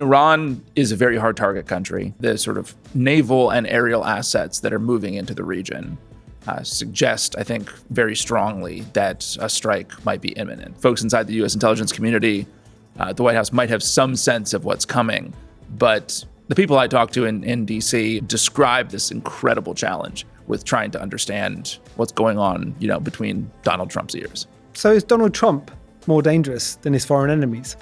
Iran is a very hard target country. The sort of naval and aerial assets that are moving into the region suggest, I think, very strongly that a strike might be imminent. Folks inside the U.S. intelligence community, the White House might have some sense of what's coming, but the people I talk to in D.C. describe this incredible challenge with trying to understand what's going on, between Donald Trump's ears. So is Donald Trump more dangerous than his foreign enemies?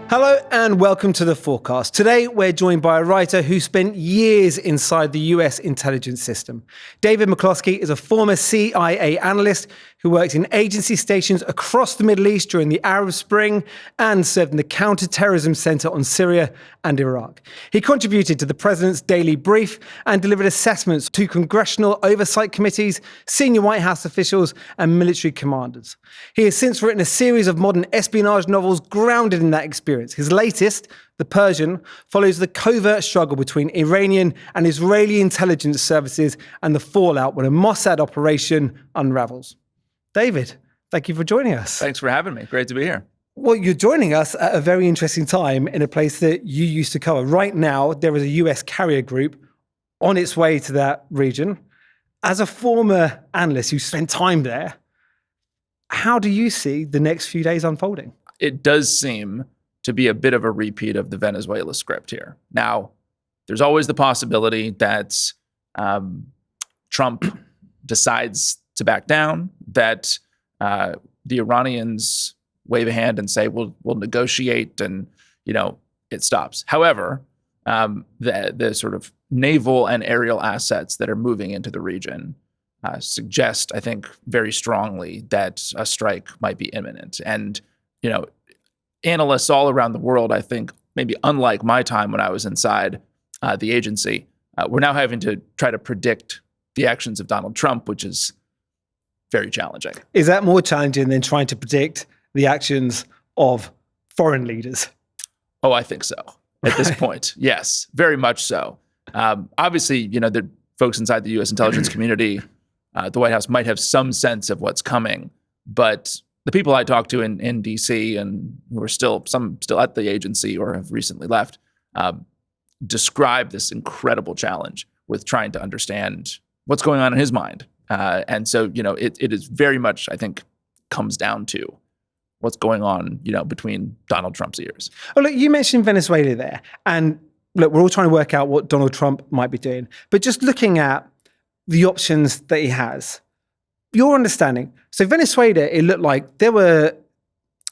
Hello and welcome to the Fourcast. Today we're joined by a writer who spent years inside the US intelligence system. David McCloskey is a former CIA analyst who worked in agency stations across the Middle East during the Arab Spring and served in the Counterterrorism Center on Syria and Iraq. He contributed to the President's Daily Brief and delivered assessments to congressional oversight committees, senior White House officials, and military commanders. He has since written a series of modern espionage novels grounded in that experience. His latest, The Persian, follows the covert struggle between Iranian and Israeli intelligence services and the fallout when a Mossad operation unravels. David, thank you for joining us. Thanks for having me. Great to be here. Well, you're joining us at a very interesting time in a place that you used to cover. Right now, there is a US carrier group on its way to that region. As a former analyst who spent time there, how do you see the next few days unfolding? It does seem to be a bit of a repeat of the Venezuela script here. Now, there's always the possibility that Trump decides to back down, that the Iranians wave a hand and say, we'll negotiate, and, it stops. However, the sort of naval and aerial assets that are moving into the region suggest, I think, very strongly that a strike might be imminent. And, analysts all around the world, I think, maybe unlike my time when I was inside the agency, we're now having to try to predict the actions of Donald Trump, which is very challenging. Is that more challenging than trying to predict the actions of foreign leaders? Oh, I think so. At this point, yes, very much so. Obviously, the folks inside the U.S. intelligence community, the White House might have some sense of what's coming, but the people I talk to in D.C. and who are still at the agency or have recently left, describe this incredible challenge with trying to understand what's going on in his mind. And so, it is very much, I think, comes down to what's going on, between Donald Trump's ears. Oh, look, you mentioned Venezuela there. And look, we're all trying to work out what Donald Trump might be doing. But just looking at the options that he has, your understanding. So Venezuela, it looked like there were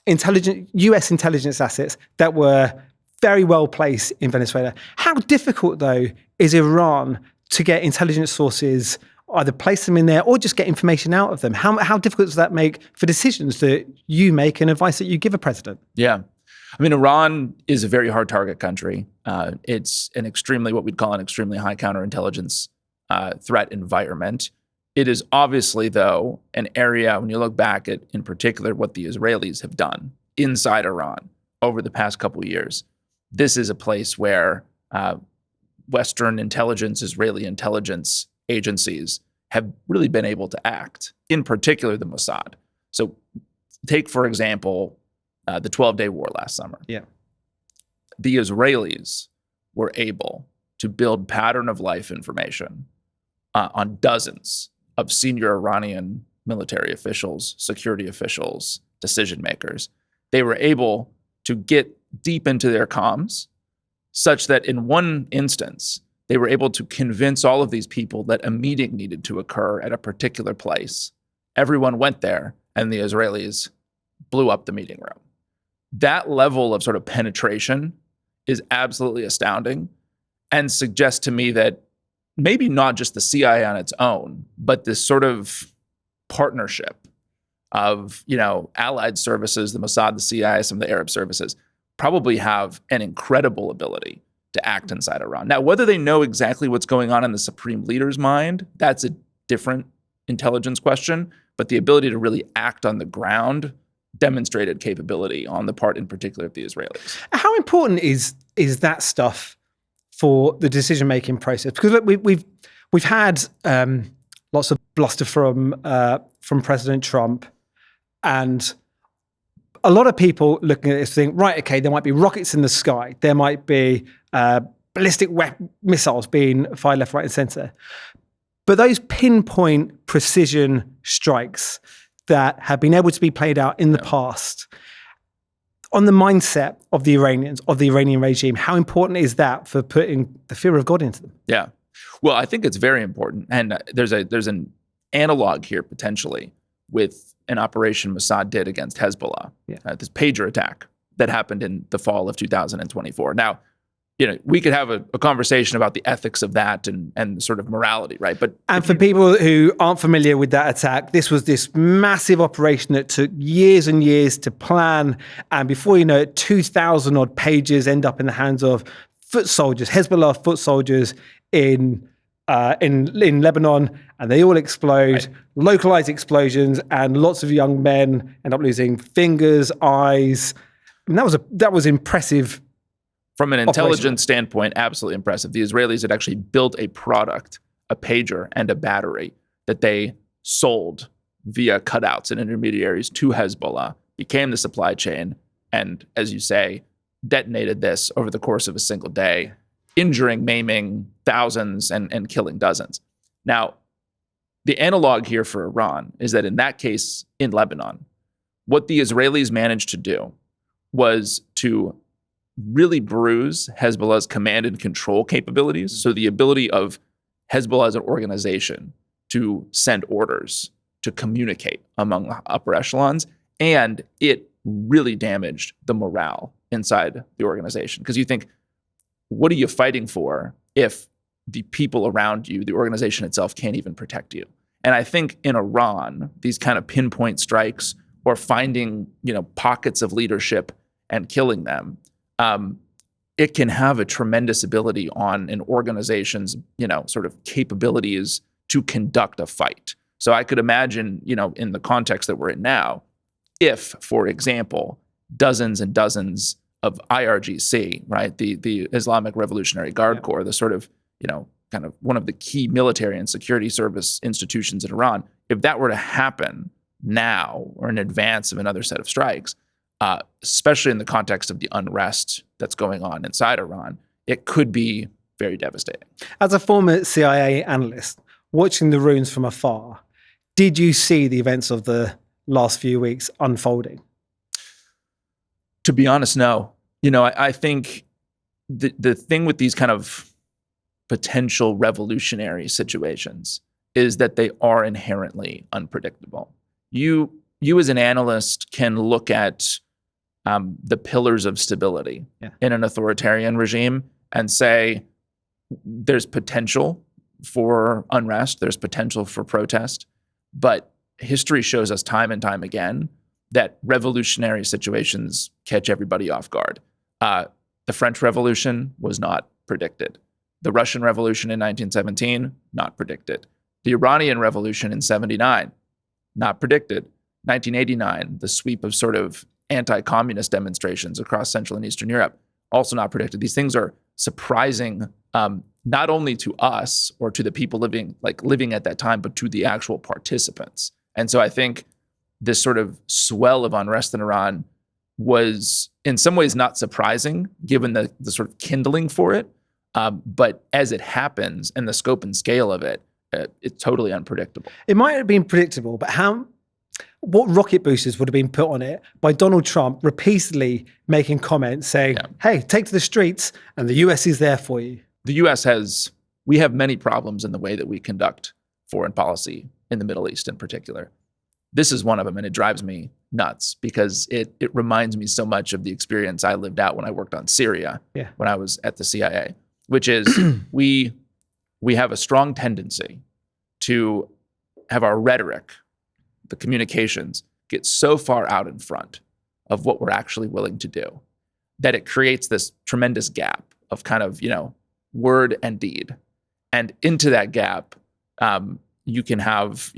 US intelligence assets that were very well placed in Venezuela. How difficult, though, is Iran to get intelligence sources, either place them in there or just get information out of them? How difficult does that make for decisions that you make and advice that you give a president? Yeah. I mean, Iran is a very hard target country. It's what we'd call an extremely high counterintelligence threat environment. It is obviously, though, an area, when you look back at, in particular, what the Israelis have done inside Iran over the past couple of years, this is a place where Western intelligence, Israeli intelligence agencies have really been able to act, in particular the Mossad. So take, for example, the 12-day war last summer. Yeah. The Israelis were able to build pattern of life information on dozens of senior Iranian military officials, security officials, decision makers. They were able to get deep into their comms such that in one instance, they were able to convince all of these people that a meeting needed to occur at a particular place. Everyone went there, and the Israelis blew up the meeting room. That level of sort of penetration is absolutely astounding and suggests to me that maybe not just the CIA on its own, but this sort of partnership of, allied services, the Mossad, the CIA, some of the Arab services, probably have an incredible ability to act inside Iran. Now, whether they know exactly what's going on in the supreme leader's mind, that's a different intelligence question, but the ability to really act on the ground demonstrated capability on the part, in particular, of the Israelis. How important is that stuff for the decision-making process? Because look, we've had lots of bluster from President Trump, and a lot of people looking at this think, right, okay, there might be rockets in the sky. There might be ballistic missiles being fired left, right, and center. But those pinpoint precision strikes that have been able to be played out in the past, on the mindset of the Iranians, of the Iranian regime, how important is that for putting the fear of God into them? Yeah. Well, I think it's very important. And there's an analog here potentially with an operation Mossad did against Hezbollah, this pager attack that happened in the fall of 2024. Now, we could have a conversation about the ethics of that and sort of morality, right? And for people who aren't familiar with that attack, this was this massive operation that took years and years to plan. And before you know it, 2,000 odd pages end up in the hands of foot soldiers, Hezbollah foot soldiers in Lebanon, and they all explode, localized explosions, and lots of young men end up losing fingers, eyes. And that was impressive. From an intelligence standpoint, absolutely impressive. The Israelis had actually built a product, a pager and a battery that they sold via cutouts and intermediaries to Hezbollah, became the supply chain, and as you say, detonated this over the course of a single day, injuring, maiming thousands and killing dozens. Now, the analog here for Iran is that in that case in Lebanon, what the Israelis managed to do was to really bruise Hezbollah's command and control capabilities. So the ability of Hezbollah as an organization to send orders, to communicate among upper echelons, and it really damaged the morale inside the organization. Because you think, what are you fighting for if the people around you, the organization itself, can't even protect you? And I think in Iran, these kind of pinpoint strikes or finding, pockets of leadership and killing them, it can have a tremendous ability on an organization's, sort of capabilities to conduct a fight. So I could imagine, in the context that we're in now, if, for example, dozens and dozens of IRGC, right, the Islamic Revolutionary Guard Corps, the sort of, kind of one of the key military and security service institutions in Iran, if that were to happen now or in advance of another set of strikes, especially in the context of the unrest that's going on inside Iran, it could be very devastating. As a former CIA analyst, watching the ruins from afar, did you see the events of the last few weeks unfolding? To be honest, no. I think the thing with these kind of potential revolutionary situations is that they are inherently unpredictable. You as an analyst can look at the pillars of stability in an authoritarian regime and say there's potential for unrest, there's potential for protest, but history shows us time and time again that revolutionary situations catch everybody off guard. The French Revolution was not predicted. The Russian Revolution in 1917, not predicted. The Iranian Revolution in 79, not predicted. 1989, the sweep of sort of anti-communist demonstrations across Central and Eastern Europe, also not predicted. These things are surprising, not only to us or to the people living at that time, but to the actual participants. And so I think this sort of swell of unrest in Iran was in some ways not surprising, given the sort of kindling for it. But as it happens and the scope and scale of it, it's totally unpredictable. It might have been predictable, but what rocket boosters would have been put on it by Donald Trump repeatedly making comments saying, hey, take to the streets and the US is there for you. The US we have many problems in the way that we conduct foreign policy in the Middle East in particular. This is one of them, and it drives me nuts because it reminds me so much of the experience I lived out when I worked on Syria when I was at the CIA, which is we have a strong tendency to have our rhetoric, the communications, get so far out in front of what we're actually willing to do that it creates this tremendous gap of kind of, word and deed. And into that gap, you can have,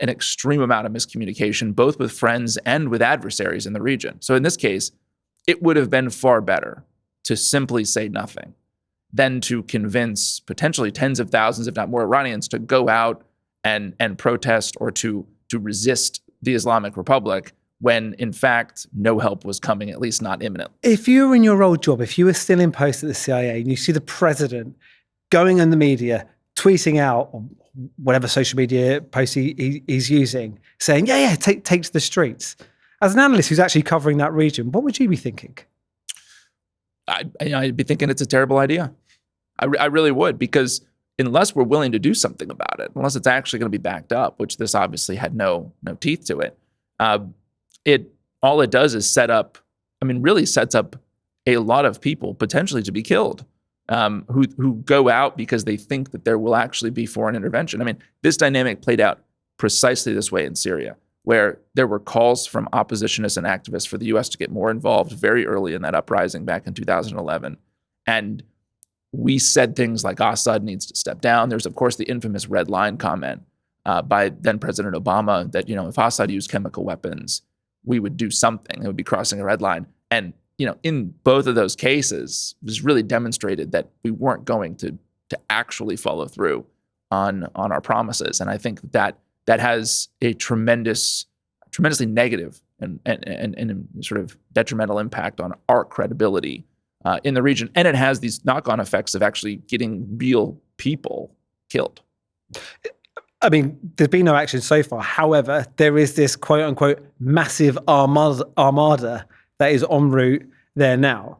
an extreme amount of miscommunication, both with friends and with adversaries in the region. So in this case, it would have been far better to simply say nothing than to convince potentially tens of thousands, if not more, Iranians to go out and protest or to resist the Islamic Republic when in fact no help was coming, at least not imminent. If you were in your old job, if you were still in post at the CIA and you see the president going on the media, tweeting out or whatever social media post he's using, saying, take to the streets. As an analyst who's actually covering that region, what would you be thinking? I'd be thinking it's a terrible idea. I really would, because unless we're willing to do something about it, unless it's actually going to be backed up, which this obviously had no teeth to it, all it does is really sets up a lot of people potentially to be killed, who go out because they think that there will actually be foreign intervention. I mean, this dynamic played out precisely this way in Syria, where there were calls from oppositionists and activists for the U.S. to get more involved very early in that uprising back in 2011. And we said things like Assad needs to step down. There's, of course, the infamous red line comment by then President Obama that, if Assad used chemical weapons, we would do something. It would be crossing a red line. And, in both of those cases, it was really demonstrated that we weren't going to actually follow through on our promises. And I think that has a tremendously negative and sort of detrimental impact on our credibility in the region. And it has these knock-on effects of actually getting real people killed. I mean, there's been no action so far. However, there is this quote-unquote massive armada that is en route there now.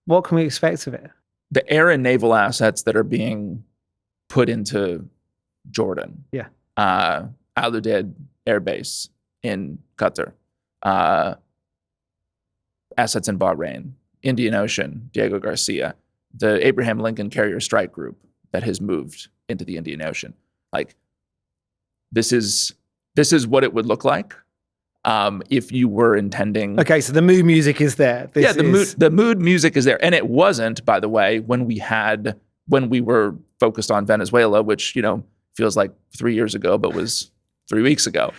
What can we expect of it? The air and naval assets that are being put into Jordan. Yeah. Al Udeid Air Base in Qatar. Assets in Bahrain. Indian Ocean, Diego Garcia. The Abraham Lincoln Carrier Strike Group that has moved into the Indian Ocean. Like, this is what it would look like if you were intending. Okay, so the mood music is there. The mood music is there, and it wasn't, by the way, when we were focused on Venezuela, which feels like 3 years ago, but was 3 weeks ago.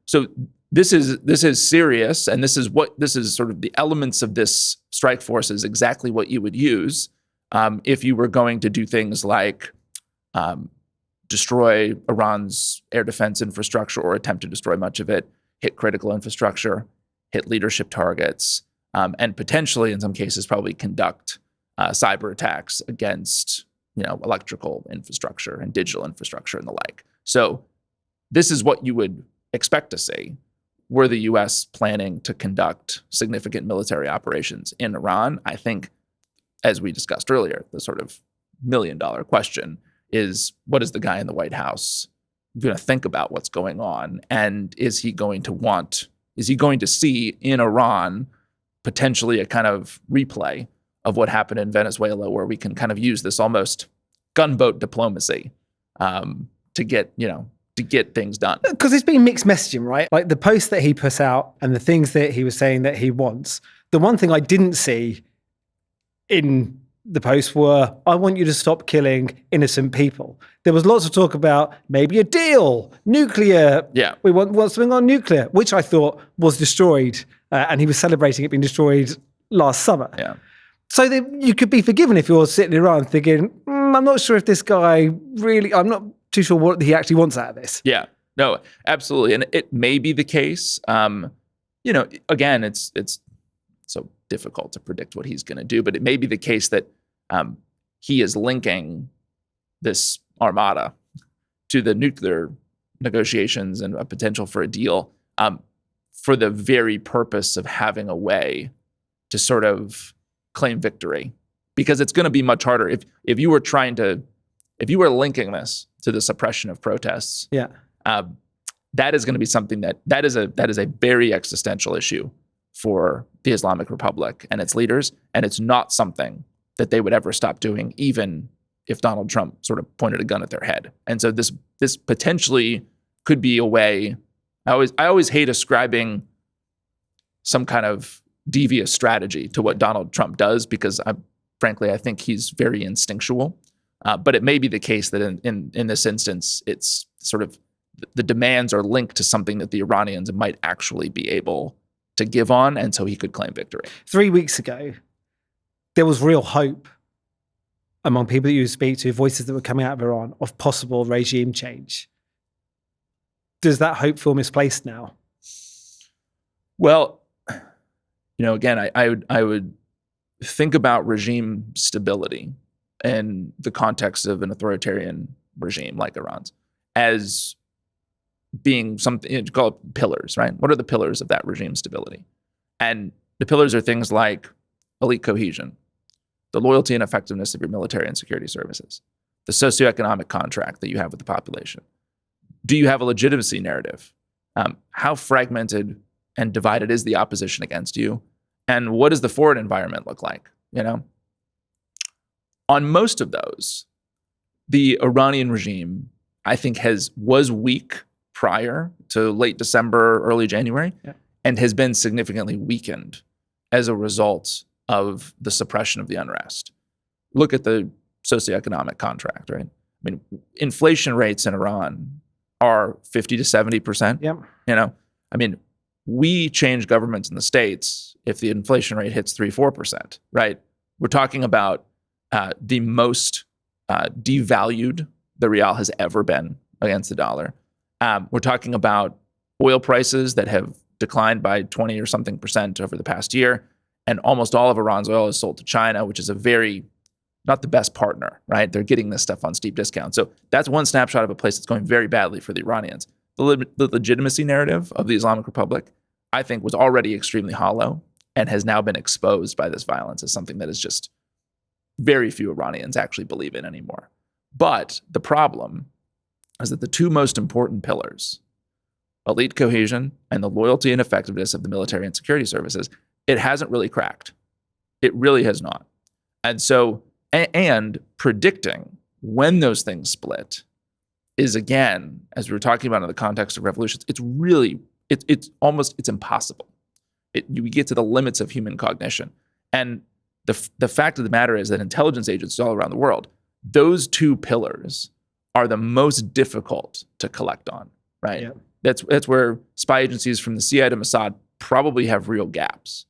So this is serious, and this is sort of the elements of this strike force is exactly what you would use if you were going to do things like destroy Iran's air defense infrastructure or attempt to destroy much of it, hit critical infrastructure, hit leadership targets, and potentially, in some cases, probably conduct cyber attacks against electrical infrastructure and digital infrastructure and the like. So this is what you would expect to see were the U.S. planning to conduct significant military operations in Iran. I think, as we discussed earlier, the sort of million-dollar question is, what is the guy in the White House going to think about what's going on? And is he going to see in Iran potentially a kind of replay of what happened in Venezuela, where we can kind of use this almost gunboat diplomacy to get things done? Because it's been mixed messaging, right? Like the post that he put out and the things that he was saying that he wants. The one thing I didn't see in the post were, I want you to stop killing innocent people. There was lots of talk about maybe a deal, nuclear. Yeah. We want something on nuclear, which I thought was destroyed. And he was celebrating it being destroyed last summer. Yeah. So you could be forgiven if you're sitting around thinking, I'm not sure if this guy really, I'm not too sure what he actually wants out of this. Yeah, no, absolutely. And it may be the case. Again, it's so difficult to predict what he's going to do, but it may be the case that he is linking this armada to the nuclear negotiations and a potential for a deal for the very purpose of having a way to sort of claim victory. Because it's going to be much harder if you were linking this to the suppression of protests. Yeah, that is going to be something that is a very existential issue for the Islamic Republic and its leaders, and it's not something that they would ever stop doing, even if Donald Trump sort of pointed a gun at their head. And so this potentially could be a way. I always hate ascribing some kind of devious strategy to what Donald Trump does, because frankly, I think he's very instinctual. But it may be the case that in this instance, it's sort of the demands are linked to something that the Iranians might actually be able to give on, and so he could claim victory. 3 weeks ago, there was real hope among people that you speak to, voices that were coming out of Iran, of possible regime change. Does that hope feel misplaced now? Well, again, I would think about regime stability in the context of an authoritarian regime like Iran's as being something you call it pillars, right? What are the pillars of that regime stability? And the pillars are things like elite cohesion, the loyalty and effectiveness of your military and security services, the socioeconomic contract that you have with the population. Do you have a legitimacy narrative? How fragmented and divided is the opposition against you? And what does the foreign environment look like? On most of those, the Iranian regime, I think, was weak prior to late December, early January, and has been significantly weakened as a result of the suppression of the unrest. Look at the socioeconomic contract, right? I mean, inflation rates in Iran are 50 to 70%. Yep. I mean, we change governments in the States if the inflation rate hits 3-4%, right? We're talking about the most devalued the rial has ever been against the dollar. We're talking about oil prices that have declined by 20 or something percent over the past year. And almost all of Iran's oil is sold to China, which is not the best partner, right? They're getting this stuff on steep discounts. So that's one snapshot of a place that's going very badly for the Iranians. The legitimacy narrative of the Islamic Republic, I think, was already extremely hollow and has now been exposed by this violence as something that is just very few Iranians actually believe in anymore. But the problem is that the two most important pillars, elite cohesion and the loyalty and effectiveness of the military and security services, it hasn't really cracked. It really has not. And so, and predicting when those things split is, again, as we were talking about in the context of revolutions, it's impossible. We get to the limits of human cognition. And the fact of the matter is that intelligence agencies all around the world, those two pillars are the most difficult to collect on, right? Yeah. That's where spy agencies from the CIA to Mossad probably have real gaps.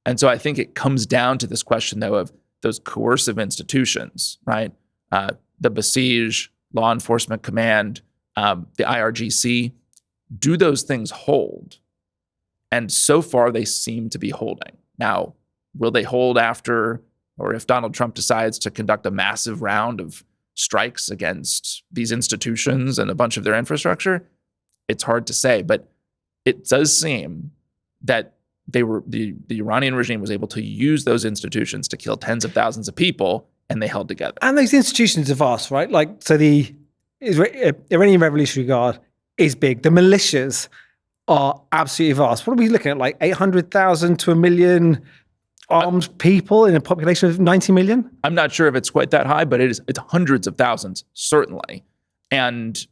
And so I think it comes down to this question, though, of those coercive institutions, right? The Basij, Law Enforcement Command, the IRGC, do those things hold? And so far, they seem to be holding. Now, will they hold after, or if Donald Trump decides to conduct a massive round of strikes against these institutions and a bunch of their infrastructure? It's hard to say, but it does seem that the Iranian regime was able to use those institutions to kill tens of thousands of people, and they held together. And those institutions are vast, right? Like, so the Iranian Revolutionary Guard is big. The militias are absolutely vast. What are we looking at? Like 800,000 to 1 million armed people in a population of 90 million? I'm not sure if it's quite that high, but it's hundreds of thousands, certainly. And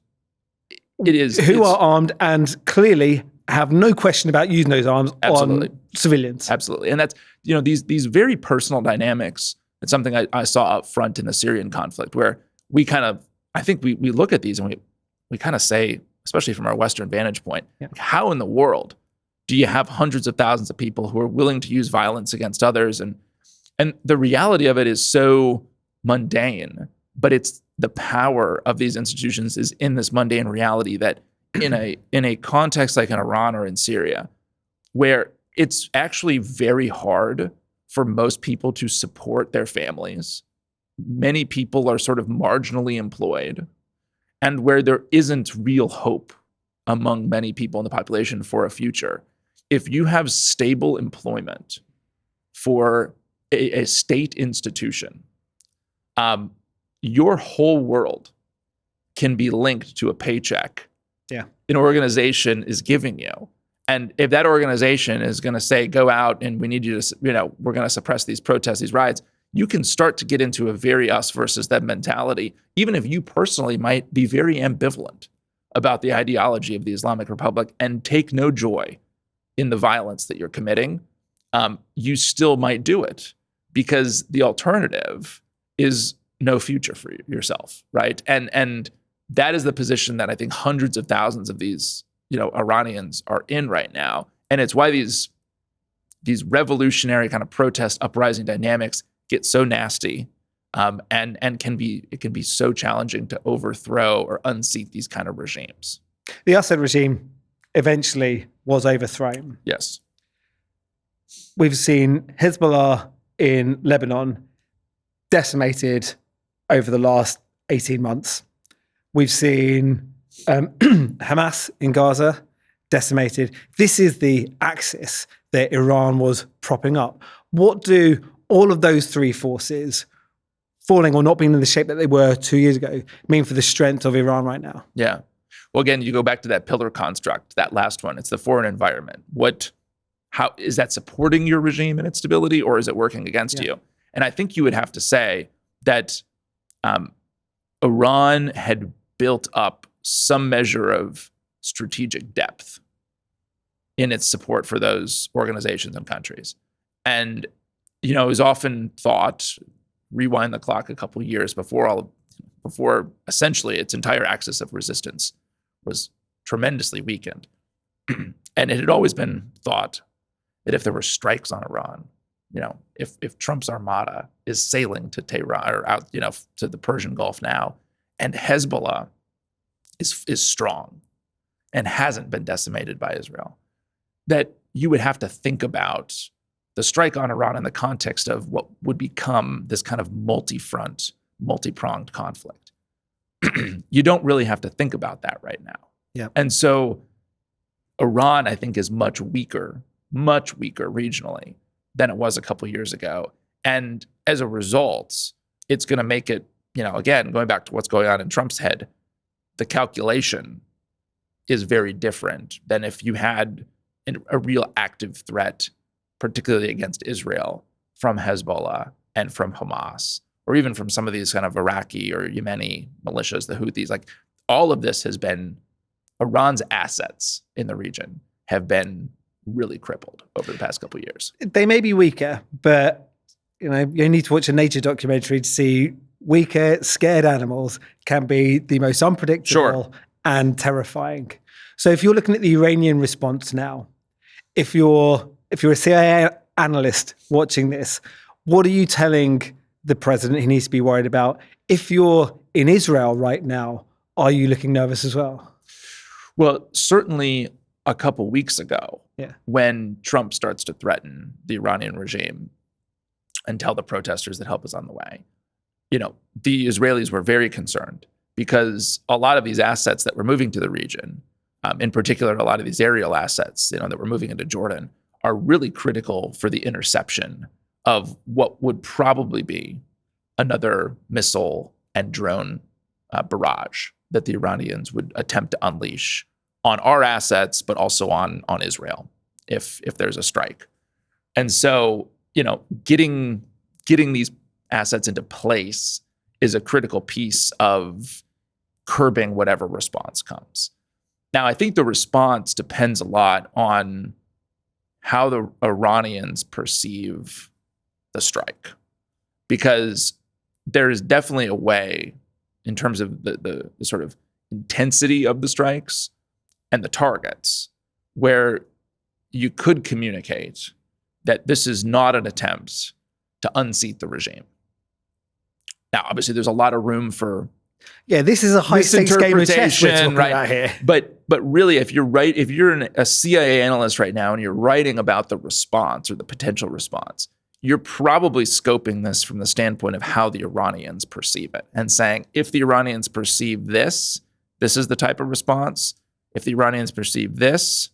it is who are armed and clearly have no question about using those arms absolutely. on civilians. Absolutely. And that's, these very personal dynamics. It's something I saw up front in the Syrian conflict, where I think we look at these and we kind of say, especially from our Western vantage point, how in the world do you have hundreds of thousands of people who are willing to use violence against others? And the reality of it is so mundane, but it's the power of these institutions is in this mundane reality that in a context like in Iran or in Syria, where it's actually very hard for most people to support their families. Many people are sort of marginally employed, and where there isn't real hope among many people in the population for a future. If you have stable employment for a state institution, your whole world can be linked to a paycheck an organization is giving you. And if that organization is going to say, go out and we need you to, we're going to suppress these protests, these riots, you can start to get into a very us versus them mentality, even if you personally might be very ambivalent about the ideology of the Islamic Republic and take no joy in the violence that you're committing. You still might do it because the alternative is no future for yourself, right? And that is the position that I think hundreds of thousands of these, Iranians are in right now. And it's why these revolutionary kind of protest uprising dynamics get so nasty, and it can be so challenging to overthrow or unseat these kind of regimes. The Assad regime eventually was overthrown. Yes. we've seen Hezbollah in Lebanon decimated over the last 18 months. We've seen Hamas in Gaza decimated. This is the axis that Iran was propping up. What do all of those three forces falling or not being in the shape that they were 2 years ago mean for the strength of Iran right now? Yeah. Well, again, you go back to that pillar construct, that last one. It's the foreign environment. How is that supporting your regime and its stability, or is it working against you? And I think you would have to say that Iran had built up some measure of strategic depth in its support for those organizations and countries. And, it was often thought, rewind the clock a couple of years before essentially its entire axis of resistance was tremendously weakened. And it had always been thought that if there were strikes on Iran, if Trump's armada is sailing to Tehran or out, to the Persian Gulf now, and Hezbollah is strong and hasn't been decimated by Israel, that you would have to think about the strike on Iran in the context of what would become this kind of multi-front, multi-pronged conflict. You don't really have to think about that right now. Yeah. And so Iran, I think, is much weaker regionally than it was a couple years ago. And as a result, it's going to make it, again, going back to what's going on in Trump's head, the calculation is very different than if you had a real active threat, particularly against Israel, from Hezbollah and from Hamas, or even from some of these kind of Iraqi or Yemeni militias, the Houthis. Like, all of this has been, Iran's assets in the region have been really crippled over the past couple of years. They may be weaker, but you need to watch a nature documentary to see weaker, scared animals can be the most unpredictable and terrifying. So if you're looking at the Iranian response now, if you're a CIA analyst watching this, what are you telling the president he needs to be worried about? If you're in Israel right now, are you looking nervous as well? Well, certainly a couple weeks ago, when Trump starts to threaten the Iranian regime and tell the protesters that help is on the way, the Israelis were very concerned because a lot of these assets that were moving to the region, in particular, a lot of these aerial assets, that were moving into Jordan, are really critical for the interception of what would probably be another missile and drone barrage that the Iranians would attempt to unleash on our assets, but also on Israel if there's a strike. And so, getting these assets into place is a critical piece of curbing whatever response comes. Now, I think the response depends a lot on how the Iranians perceive the strike, because there is definitely a way, in terms of the sort of intensity of the strikes and the targets, where you could communicate that this is not an attempt to unseat the regime. Now, obviously, there's a lot of room for this is a high stakes game of chess we're talking about here. But really, if you're a CIA analyst right now and you're writing about the response or the potential response, you're probably scoping this from the standpoint of how the Iranians perceive it and saying, if the Iranians perceive this is the type of response. If the Iranians perceive this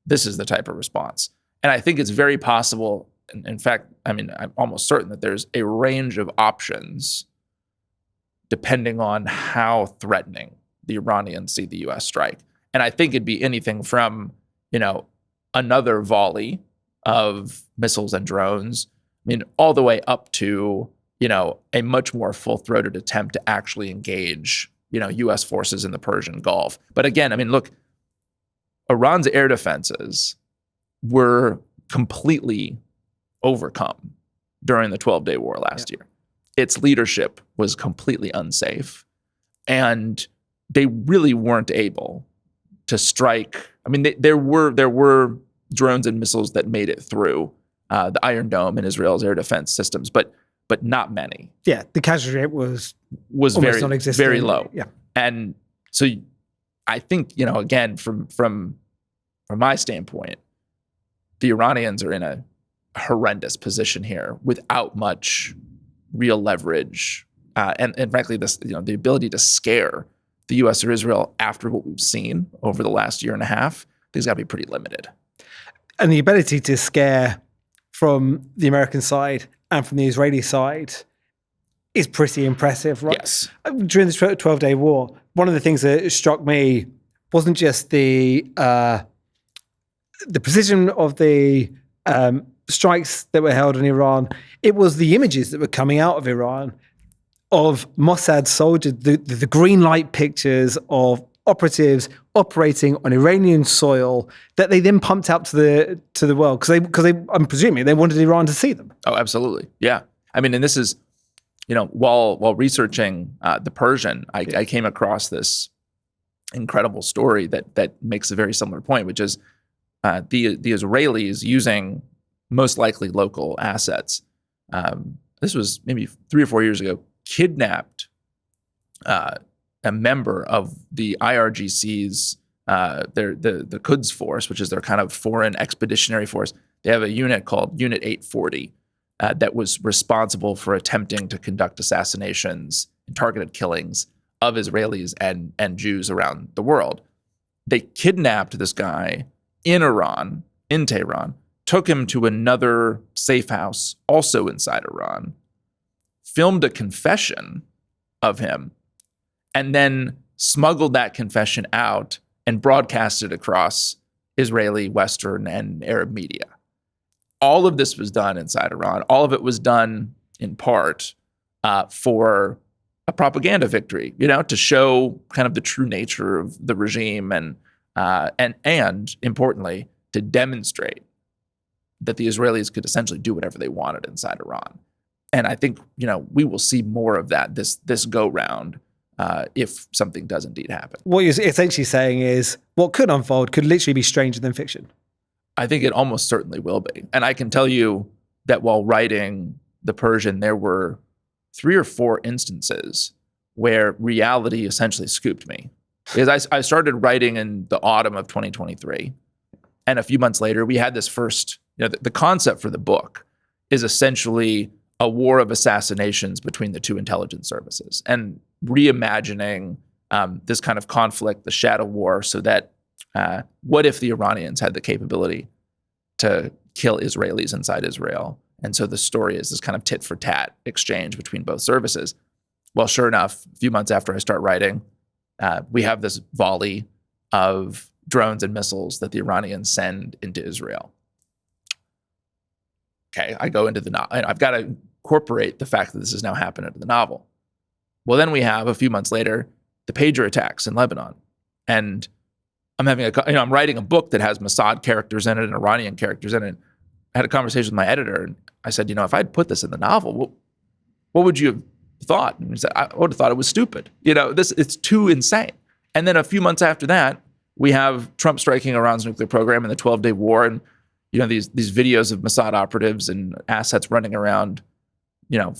is the type of response. And I think it's very possible. In fact, I'm almost certain that there's a range of options depending on how threatening the Iranians see the U.S. strike. And I think it'd be anything from, another volley of missiles and drones, all the way up to, a much more full-throated attempt to actually engage, U.S. forces in the Persian Gulf. But again, look, Iran's air defenses were completely overcome during the 12-day war last year. Its leadership was completely unsafe, and they really weren't able to strike. There were drones and missiles that made it through the Iron Dome and Israel's air defense systems, but not many. Yeah, the casualty rate was very non-existent. very low. Yeah, and so I think again from my standpoint, the Iranians are in a horrendous position here without much real leverage, and frankly, this the ability to scare the U.S. or Israel after what we've seen over the last year and a half, I think it's got to be pretty limited. And the ability to scare from the American side and from the Israeli side is pretty impressive, right? Yes. During the 12-day war, one of the things that struck me wasn't just the precision of the strikes that were held in Iran. It was the images that were coming out of Iran of Mossad soldiers, the green light pictures of operatives operating on Iranian soil that they then pumped out to the world because they I'm presuming they wanted Iran to see them. Oh, absolutely. Yeah. I mean, and this is, while researching the Persian, I came across this incredible story that makes a very similar point, which is the Israelis using most likely local assets. This was maybe 3 or 4 years ago, kidnapped a member of the IRGC's, the Quds force, which is their kind of foreign expeditionary force. They have a unit called Unit 840 that was responsible for attempting to conduct assassinations and targeted killings of Israelis and Jews around the world. They kidnapped this guy in Iran, in Tehran, took him to another safe house, also inside Iran, filmed a confession of him, and then smuggled that confession out and broadcast it across Israeli, Western, and Arab media. All of this was done inside Iran. All of it was done in part for a propaganda victory, to show kind of the true nature of the regime and importantly, to demonstrate that the Israelis could essentially do whatever they wanted inside Iran. And I think, we will see more of that this go round if something does indeed happen. What you're essentially saying is what could unfold could literally be stranger than fiction. I think it almost certainly will be. And I can tell you that while writing the Persian, there were 3 or 4 instances where reality essentially scooped me. Because I started writing in the autumn of 2023. And a few months later, we had this first, the concept for the book is essentially a war of assassinations between the 2 intelligence services and reimagining this kind of conflict, the shadow war, so that what if the Iranians had the capability to kill Israelis inside Israel? And so the story is this kind of tit for tat exchange between both services. Well, sure enough, a few months after I start writing, we have this volley of drones and missiles that the Iranians send into Israel. Okay, I go into the novel. I've got to incorporate the fact that this has now happened into the novel. Well, then we have a few months later the pager attacks in Lebanon, and I'm writing a book that has Mossad characters in it and Iranian characters in it. I had a conversation with my editor, and I said, if I'd put this in the novel, what would you have thought? And he said, I would have thought it was stupid. It's too insane. And then a few months after that, we have Trump striking Iran's nuclear program and the 12-day war, and these videos of Mossad operatives and assets running around,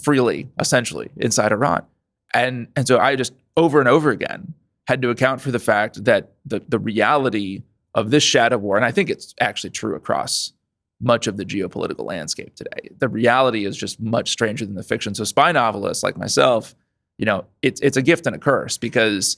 freely, essentially, inside Iran. And so I just over and over again had to account for the fact that the reality of this shadow war, and I think it's actually true across much of the geopolitical landscape today, the reality is just much stranger than the fiction. So spy novelists like myself, it's a gift and a curse because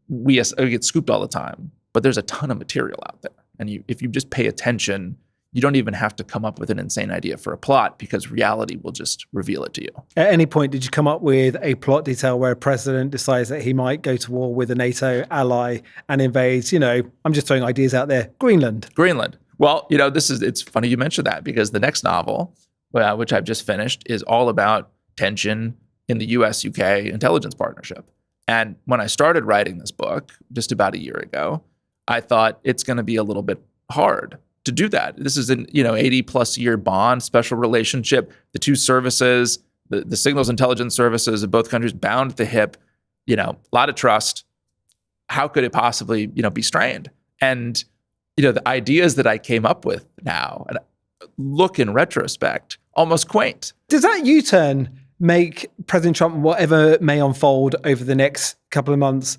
we get scooped all the time, but there's a ton of material out there. And if you just pay attention, you don't even have to come up with an insane idea for a plot because reality will just reveal it to you. At any point, did you come up with a plot detail where a president decides that he might go to war with a NATO ally and invades, I'm just throwing ideas out there, Greenland? Well, it's funny you mentioned that because the next novel, which I've just finished, is all about tension in the US-UK intelligence partnership. And when I started writing this book just about a year ago, I thought it's going to be a little bit hard to do that. This is an 80 plus year bond, special relationship. The 2 services, the signals intelligence services of both countries bound at the hip, a lot of trust. How could it possibly, be strained? And, the ideas that I came up with now, and look in retrospect, almost quaint. Does that U-turn make President Trump, whatever may unfold over the next couple of months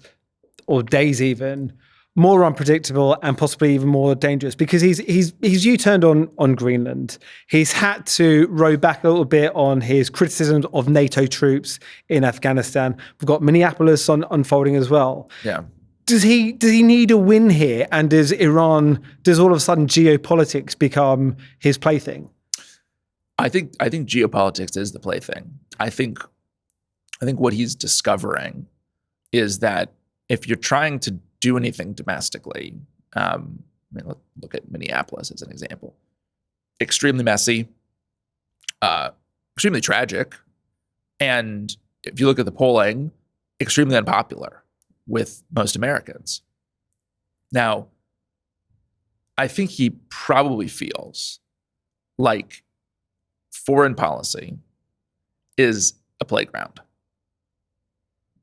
or days even, more unpredictable and possibly even more dangerous because he's U-turned on Greenland. He's had to row back a little bit on his criticisms of NATO troops in Afghanistan. We've got Minneapolis unfolding as well. Yeah. Does he need a win here? And does all of a sudden geopolitics become his plaything? I think geopolitics is the plaything. I think what he's discovering is that if you're trying to do anything domestically, let's look at Minneapolis as an example. Extremely messy, extremely tragic, and if you look at the polling, extremely unpopular with most Americans. Now, I think he probably feels like foreign policy is a playground.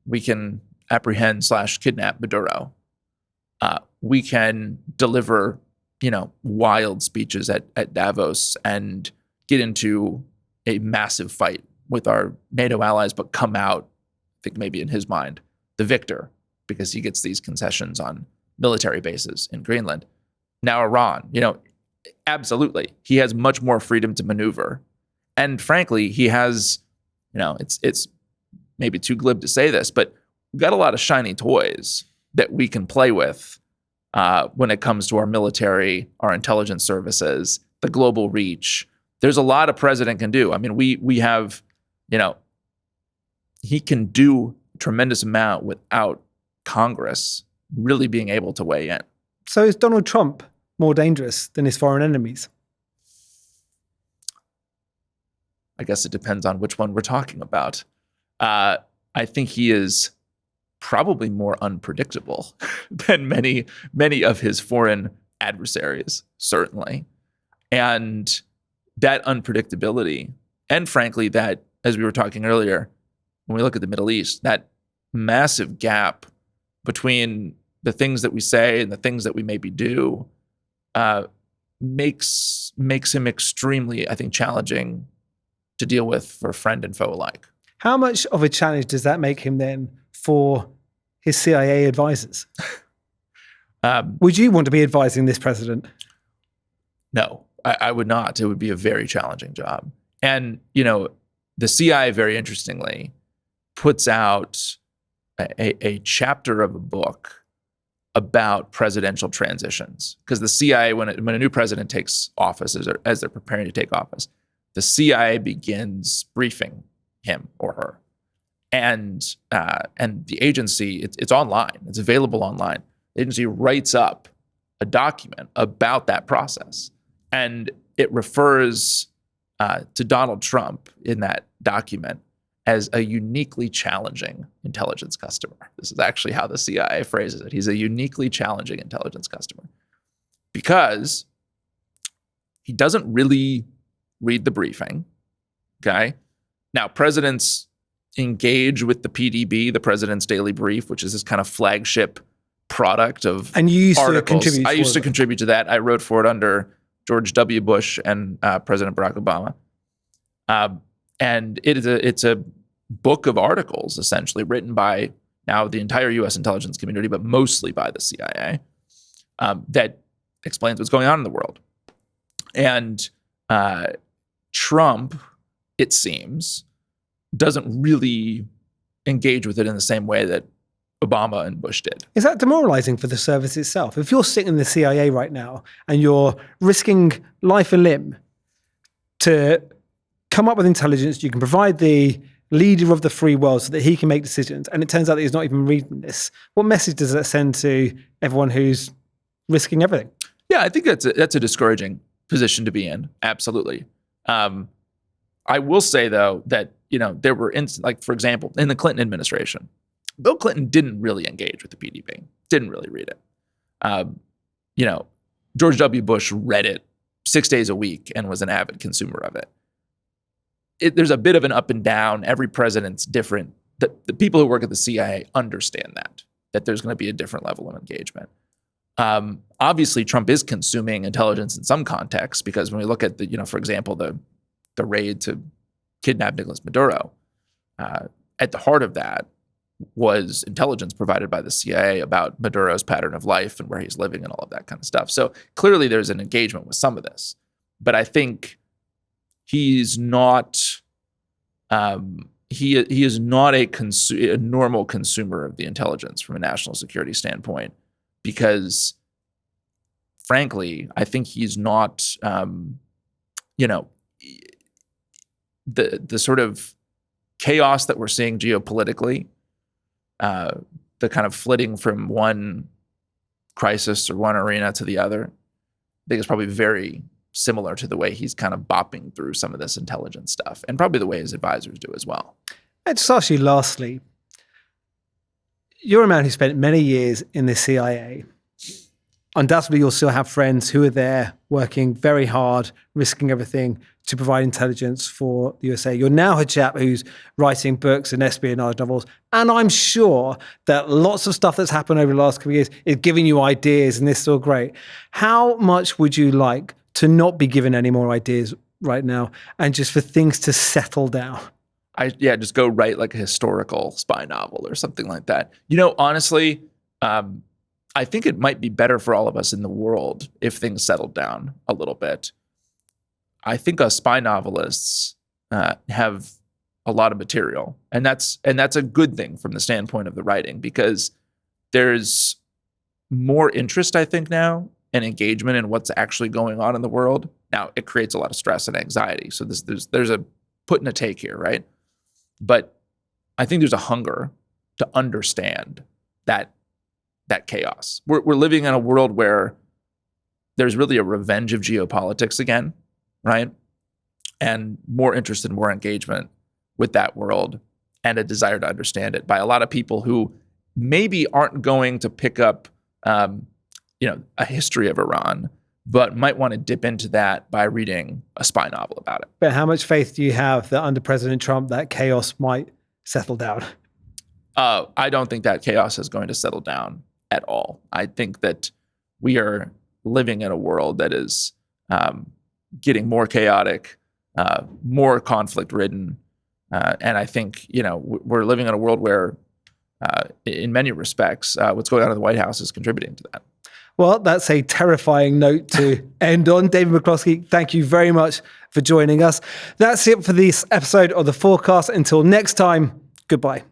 We can apprehend / kidnap Maduro. We can deliver, wild speeches at Davos and get into a massive fight with our NATO allies, but come out, I think maybe in his mind, the victor because he gets these concessions on military bases in Greenland. Now Iran, absolutely. He has much more freedom to maneuver. And frankly, he has, it's maybe too glib to say this, but we've got a lot of shiny toys that we can play with when it comes to our military, our intelligence services, the global reach. There's a lot a president can do. I mean, we have, he can do a tremendous amount without Congress really being able to weigh in. So is Donald Trump more dangerous than his foreign enemies? I guess it depends on which one we're talking about. I think he is probably more unpredictable than many of his foreign adversaries, certainly. And that unpredictability, and frankly, that, as we were talking earlier, when we look at the Middle East, that massive gap between the things that we say and the things that we maybe do makes him extremely, I think, challenging to deal with for friend and foe alike. How much of a challenge does that make him then for his CIA advisors? Would you want to be advising this president? No, I would not. It would be a very challenging job. And, the CIA, very interestingly, puts out a chapter of a book about presidential transitions. Because the CIA, when a new president takes office, as they're preparing to take office, the CIA begins briefing him or her. And the agency, it's online. It's available online. The agency writes up a document about that process. And it refers to Donald Trump in that document as a uniquely challenging intelligence customer. This is actually how the CIA phrases it. He's a uniquely challenging intelligence customer because he doesn't really read the briefing, okay? Now, presidents engage with the PDB, the President's Daily Brief, which is this kind of flagship product of and you used articles. To contribute I used to contribute to that. I wrote for it under George W. Bush and President Barack Obama. And it's a book of articles, essentially, written by now the entire U.S. intelligence community, but mostly by the CIA, that explains what's going on in the world. And Trump, it seems, doesn't really engage with it in the same way that Obama and Bush did. Is that demoralizing for the service itself? If you're sitting in the CIA right now and you're risking life and limb to come up with intelligence, you can provide the leader of the free world so that he can make decisions, and it turns out that he's not even reading this, what message does that send to everyone who's risking everything? Yeah, I think that's a discouraging position to be in. Absolutely. I will say, though, that there were instances, like, for example, in the Clinton administration, Bill Clinton didn't really engage with the PDB, didn't really read it. George W. Bush read it 6 days a week and was an avid consumer of it. There's a bit of an up and down. Every president's different. The people who work at the CIA understand that there's going to be a different level of engagement. Obviously, Trump is consuming intelligence in some contexts because when we look at for example, the raid to kidnap Nicolas Maduro, at the heart of that was intelligence provided by the CIA about Maduro's pattern of life and where he's living and all of that kind of stuff. So clearly there's an engagement with some of this. But I think he's not he is not a normal consumer of the intelligence from a national security standpoint, because frankly, I think he's not the sort of chaos that we're seeing geopolitically, the kind of flitting from one crisis or one arena to the other, I think it's probably very similar to the way he's kind of bopping through some of this intelligence stuff, and probably the way his advisors do as well. I'd just ask you lastly, you're a man who spent many years in the CIA. Undoubtedly, you'll still have friends who are there working very hard, risking everything to provide intelligence for the USA. You're now a chap who's writing books and espionage novels. And I'm sure that lots of stuff that's happened over the last couple of years is giving you ideas, and this is all great. How much would you like to not be given any more ideas right now and just for things to settle down? Just go write like a historical spy novel or something like that. Honestly, I think it might be better for all of us in the world if things settled down a little bit. I think us spy novelists have a lot of material, and that's a good thing from the standpoint of the writing, because there's more interest, I think, now, and engagement in what's actually going on in the world. Now, it creates a lot of stress and anxiety, so there's a put and a take here, right? But I think there's a hunger to understand that chaos. We're living in a world where there's really a revenge of geopolitics again, right? And more interest and more engagement with that world, and a desire to understand it by a lot of people who maybe aren't going to pick up, a history of Iran, but might want to dip into that by reading a spy novel about it. But how much faith do you have that under President Trump, that chaos might settle down? I don't think that chaos is going to settle down at all. I think that we are living in a world that is getting more chaotic, more conflict-ridden, and I think we're living in a world where, in many respects, what's going on in the White House is contributing to that. Well, that's a terrifying note to end on. David McCloskey, thank you very much for joining us. That's it for this episode of The Fourcast. Until next time, goodbye.